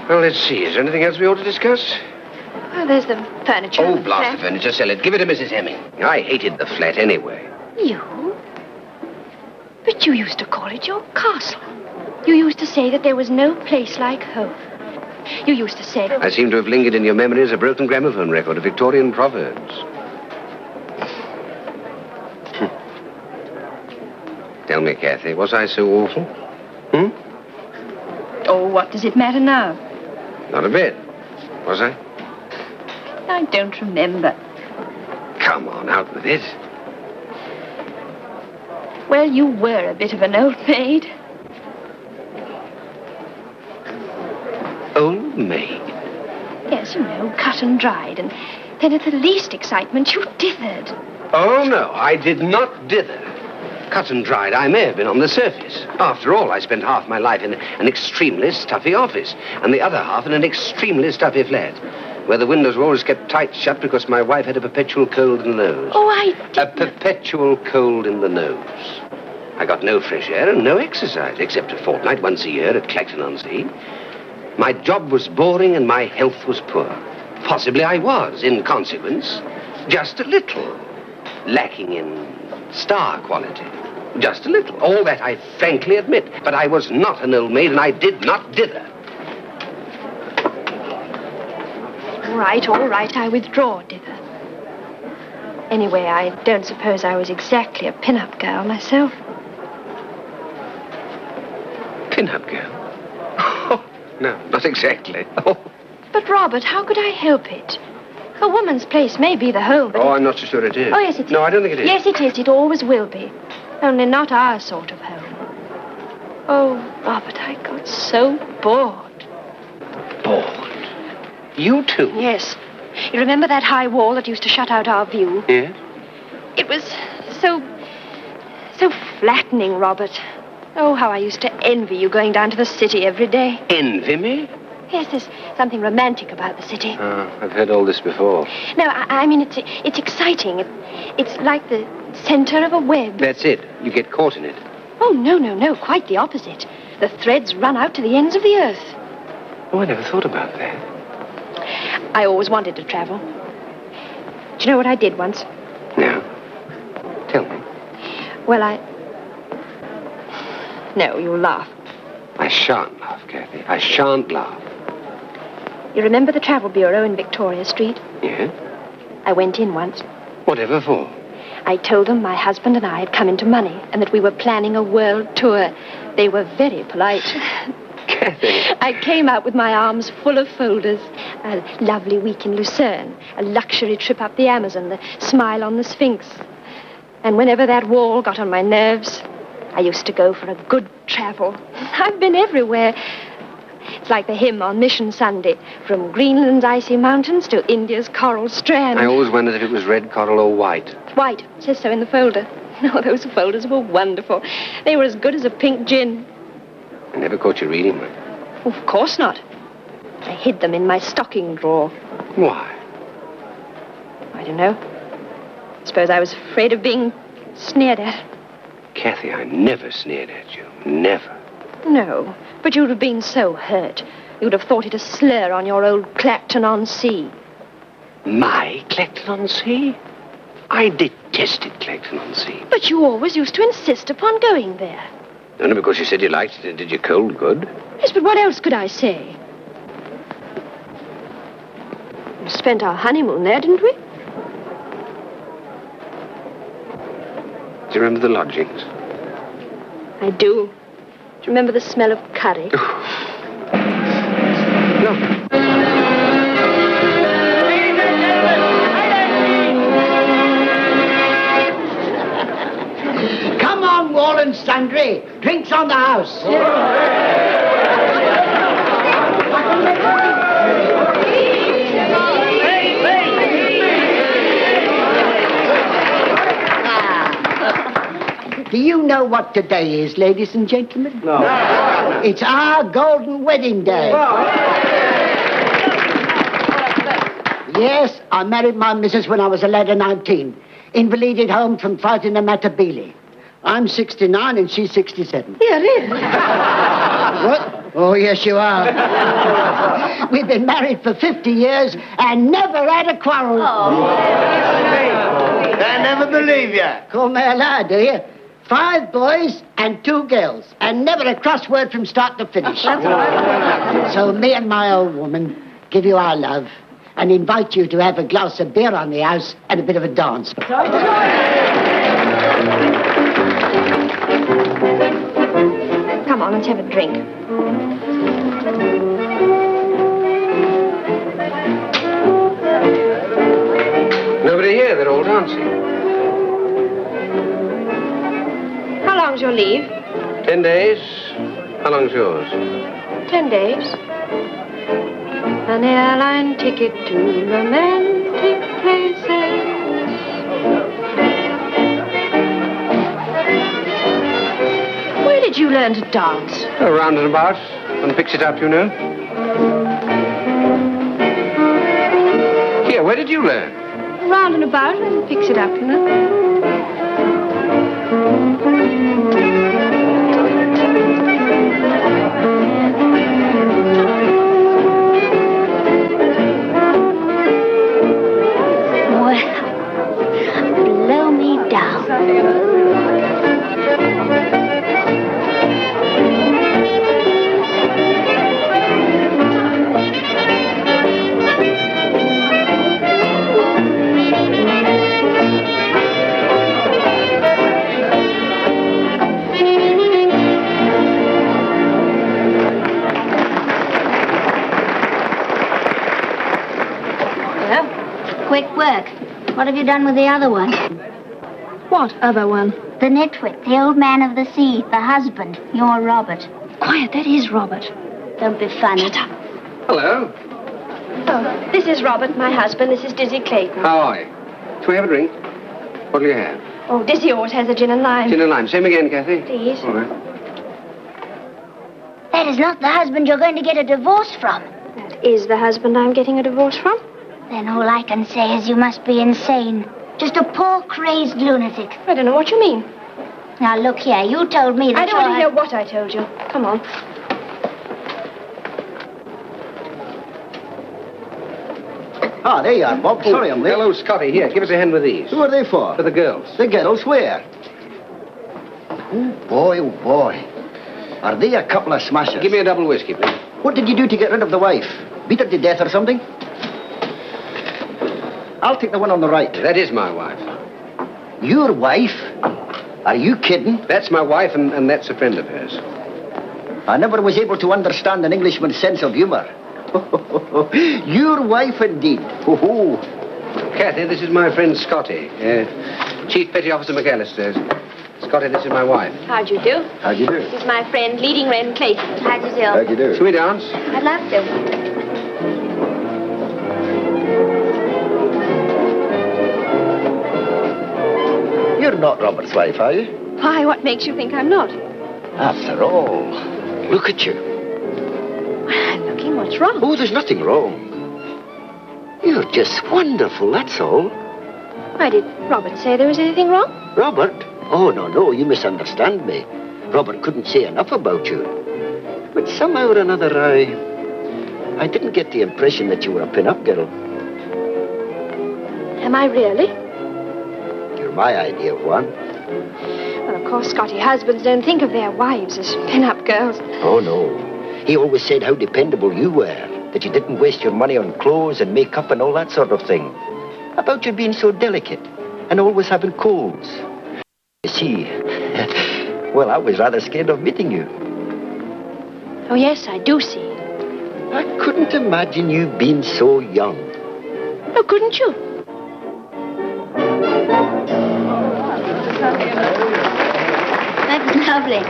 Well, let's see. Is there anything else we ought to discuss? Oh, there's the furniture. Oh, blast the furniture. Sell it. Give it to Mrs. Hemming. I hated the flat anyway. You? But you used to call it your castle. You used to say that there was no place like home. You used to say... I seem to have lingered in your memory as a broken gramophone record of Victorian proverbs. Tell me, Kathy, was I so awful? Oh, what does it matter now? Not a bit. Was I? I don't remember. Come on, out with it. Well, you were a bit of an old maid. Old maid? Yes, you know, cut and dried. And then at the least excitement, you dithered. Oh, no, I did not dither. Cut and dried, I may have been on the surface. After all, I spent half my life in an extremely stuffy office, and the other half in an extremely stuffy flat, where the windows were always kept tight shut because my wife had a perpetual cold in the nose. Oh, I didn't... A perpetual cold in the nose. I got no fresh air and no exercise, except a fortnight once a year at Clacton-on-Sea. My job was boring and my health was poor. Possibly I was, in consequence, just a little lacking in star quality. Just a little. All that I frankly admit. But I was not an old maid and I did not dither. All right, I withdraw, dither. Anyway, I don't suppose I was exactly a pin-up girl myself. Pin-up girl? Oh, no, not exactly. Oh. But, Robert, how could I help it? A woman's place may be the home, but... Oh, I'm not so sure it is. Oh, yes, it is. No, I don't think it is. Yes, it is. It always will be. Only not our sort of home. Oh, Robert, I got so bored. Bored? You too? Yes. You remember that high wall that used to shut out our view? Yes. It was so flattening, Robert. Oh, how I used to envy you going down to the city every day. Envy me? Yes, there's something romantic about the city. I've heard all this before. No, I mean, it's exciting. It's like the center of a web. That's it. You get caught in it. Oh, no, quite the opposite. The threads run out to the ends of the earth. Oh, I never thought about that. I always wanted to travel. Do you know what I did once? No. Tell me. Well, No, you'll laugh. I shan't laugh, Kathy. I shan't laugh. You remember the Travel Bureau in Victoria Street? Yes? I went in once. Whatever for? I told them my husband and I had come into money and that we were planning a world tour. They were very polite. Kathy. I came out with my arms full of folders. A lovely week in Lucerne, a luxury trip up the Amazon, the smile on the Sphinx. And whenever that wall got on my nerves, I used to go for a good travel. I've been everywhere. It's like the hymn on Mission Sunday, from Greenland's icy mountains to India's coral strand. I always wondered if it was red coral or white. White. It says so in the folder. Oh, those folders were wonderful. They were as good as a pink gin. I never caught you reading them. Oh, of course not. I hid them in my stocking drawer. Why? I don't know. Suppose I was afraid of being sneered at. Kathy, I never sneered at you. Never. No, but you'd have been so hurt. You'd have thought it a slur on your old Clacton-on-Sea. My Clacton-on-Sea? I detested Clacton-on-Sea. But you always used to insist upon going there. Only because you said you liked it. Did your cold good? Yes, but what else could I say? We spent our honeymoon there, didn't we? Do you remember the lodgings? I do. Do you remember the smell of curry? No. Come on, Wall and Sundry. Drinks on the house. Do you know what today is, ladies and gentlemen? No. It's our golden wedding day. Yes, I married my missus when I was a lad of 19. Invalided home from fighting the Matabele. I'm 69 and she's 67. Here, really? What? Oh, yes, you are. We've been married for 50 years and never had a quarrel. I never believe you. Call me a lad, do you? 5 boys and 2 girls, and never a cross word from start to finish. So me and my old woman give you our love and invite you to have a glass of beer on the house and a bit of a dance. Come on, let's have a drink. Nobody here. They're all dancing. How long's your leave? 10 days. How long's yours? 10 days. An airline ticket to romantic places. Where did you learn to dance? Round and about. One picks it up, you know. Here, where did you learn? Round and about and picks it up, you know. Blow me down. Quick work. What have you done with the other one? What other one? The nitwit, the old man of the sea, the husband. You're Robert. Quiet, that is Robert. Don't be funny. Shut up. Hello. Oh, this is Robert, my husband. This is Dizzy Clayton. How are you? Shall we have a drink? What'll you have? Oh, Dizzy always has a gin and lime. Gin and lime. Same again, Kathy. Please. All right. That is not the husband you're going to get a divorce from. That is the husband I'm getting a divorce from. Then all I can say is you must be insane. Just a poor, crazed lunatic. I don't know what you mean. Now, look here. You told me that I don't want to hear what I told you. Come on. Ah, there you are, Bob. Sorry I'm late. Hello, Scotty. Here, give us a hand with these. Who are they for? For the girls. The girls where? Oh, boy. Are they a couple of smashers? Give me a double whiskey, please. What did you do to get rid of the wife? Beat her to death or something? I'll take the one on the right. That is my wife. Your wife? Are you kidding? That's my wife, and that's a friend of hers. I never was able to understand an Englishman's sense of humor. Your wife, indeed. Oh. Kathy, this is my friend Scotty. Chief Petty Officer McAllister's. Scotty, this is my wife. How'd you do? How'd you do? This is my friend, Leading Wren Clayton. How'd you do? How'd you do? Shall we dance? I'd love to. You're not Robert's wife, are you? Why, what makes you think I'm not? After all, look at you. I'm looking. What's wrong? Oh, there's nothing wrong. You're just wonderful, that's all. Why, did Robert say there was anything wrong? Robert? Oh, no, you misunderstand me. Robert couldn't say enough about you. But somehow or another, I didn't get the impression that you were a pin-up girl. Am I really? You're my idea of one. Well, of course, Scotty husbands don't think of their wives as pin-up girls. Oh, no. He always said how dependable you were, that you didn't waste your money on clothes and makeup and all that sort of thing. About you being so delicate and always having colds. You see, well, I was rather scared of meeting you. Oh, yes, I do see. I couldn't imagine you being so young. Oh, couldn't you? That's lovely.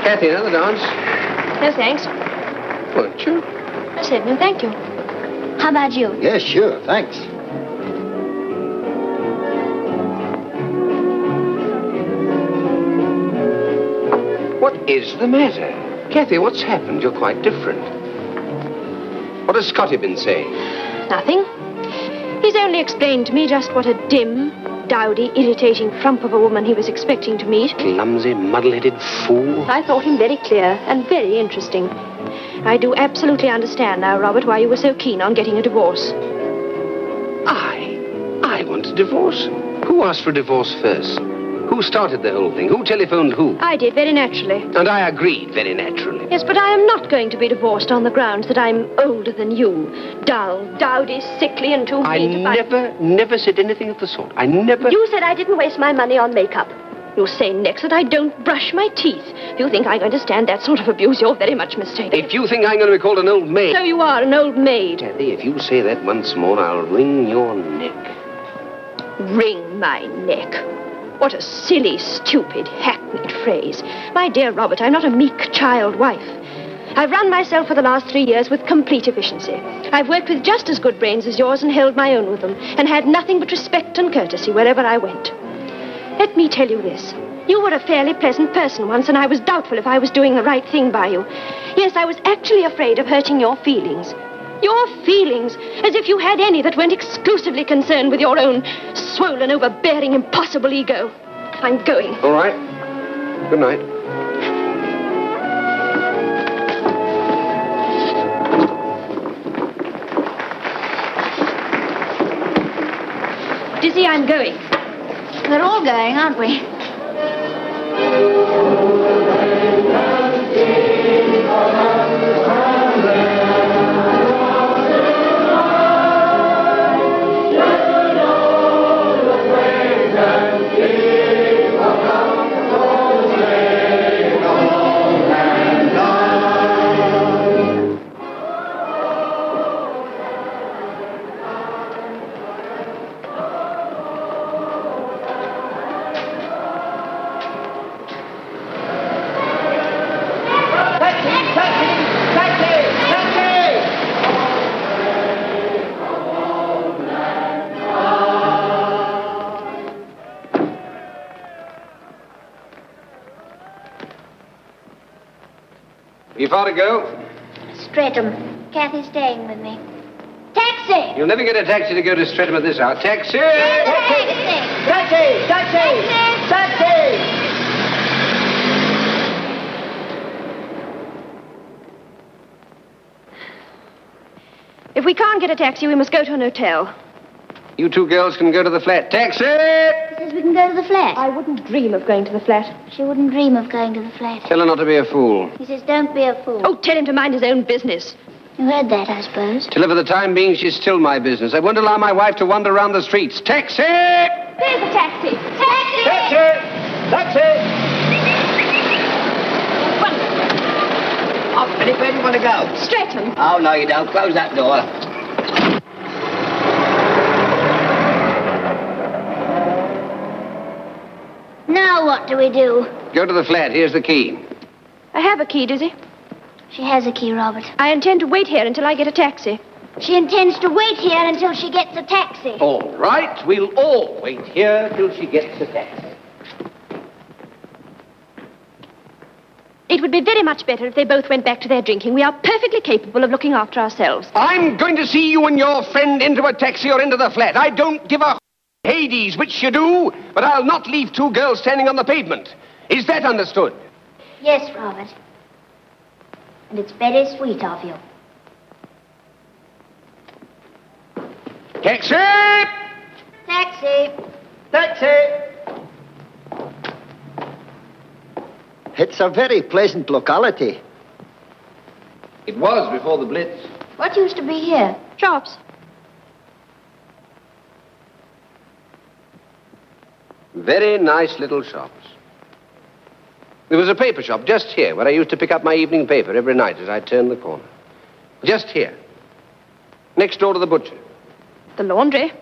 Kathy, another dance? No, thanks. Won't you? I said no, thank you. How about you? Yes, sure, thanks. What is the matter? Kathy, what's happened? You're quite different. What has Scotty been saying? Nothing. He's only explained to me just what a dim, dowdy, irritating frump of a woman he was expecting to meet. Clumsy, muddle-headed fool. I thought him very clear and very interesting. I do absolutely understand now, Robert, why you were so keen on getting a divorce. I want a divorce. Who asked for a divorce first? Who started the whole thing? Who telephoned who? I did, very naturally. And I agreed very naturally. Yes, but I am not going to be divorced on the grounds that I'm older than you. Dull, dowdy, sickly, and too mean to find... never said anything of the sort. I never... You said I didn't waste my money on makeup. You'll say next that I don't brush my teeth. If you think I'm going to stand that sort of abuse, you're very much mistaken. If you think I'm going to be called an old maid... So you are, an old maid. Kathy, if you say that once more, I'll wring your neck. Wring my neck. What a silly, stupid, hackneyed phrase. My dear Robert, I'm not a meek child wife. I've run myself for the last 3 years with complete efficiency. I've worked with just as good brains as yours and held my own with them, and had nothing but respect and courtesy wherever I went. Let me tell you this. You were a fairly pleasant person once, and I was doubtful if I was doing the right thing by you. Yes, I was actually afraid of hurting your feelings. Your feelings, as if you had any that weren't exclusively concerned with your own swollen, overbearing, impossible ego. I'm going. All right. Good night. Dizzy, I'm going. We're all going, aren't we? You far to go? Streatham. Kathy's staying with me. Taxi! You'll never get a taxi to go to Streatham at this hour. Taxi! Taxi! Taxi! Taxi! Taxi! If we can't get a taxi, we must go to an hotel. You two girls can go to the flat. Taxi! He says we can go to the flat. I wouldn't dream of going to the flat. She wouldn't dream of going to the flat. Tell her not to be a fool. He says don't be a fool. Oh, tell him to mind his own business. You heard that, I suppose. Tell her for the time being she's still my business. I won't allow my wife to wander around the streets. Taxi! There's a taxi. Taxi! Taxi! Taxi! Oh, Philip, where do you want to go? Streatham. Oh, no, you don't. Close that door. Now what do we do? Go to the flat. Here's the key. I have a key, Dizzy. She has a key, Robert. I intend to wait here until I get a taxi. She intends to wait here until she gets a taxi. All right. We'll all wait here till she gets a taxi. It would be very much better if they both went back to their drinking. We are perfectly capable of looking after ourselves. I'm going to see you and your friend into a taxi or into the flat. I don't give a Hades which you do, but I'll not leave two girls standing on the pavement. Is that understood? Yes, Robert. And it's very sweet of you. Taxi! Taxi! Taxi! It's a very pleasant locality. It was before the Blitz. What used to be here? Shops. Very nice little shops. There was a paper shop just here where I used to pick up my evening paper every night as I turned the corner. Just here. Next door to the butcher. The laundry.